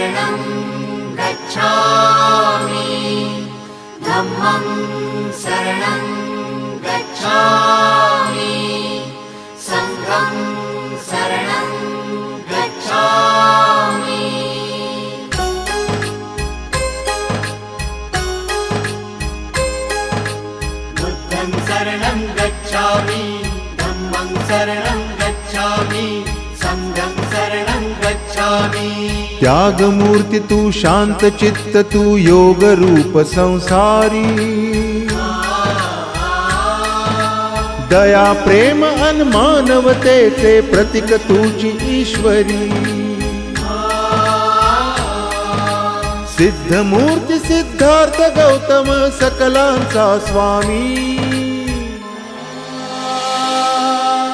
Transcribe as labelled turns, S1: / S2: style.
S1: शरणं गच्छामि धम्मं शरणं गच्छामि संघं शरणं गच्छामि बुद्धं शरणं गच्छामि धम्मं शरणं गच्छामि संघं शरणं गच्छामि।
S2: त्याग मूर्ति तू शांत चित्त तू योग रूप संसारी दया प्रेम अन मानवतेचे प्रतीक तुझी ईश्वरी सिद्ध मूर्ती सिद्धार्थ गौतम सकलांचा स्वामी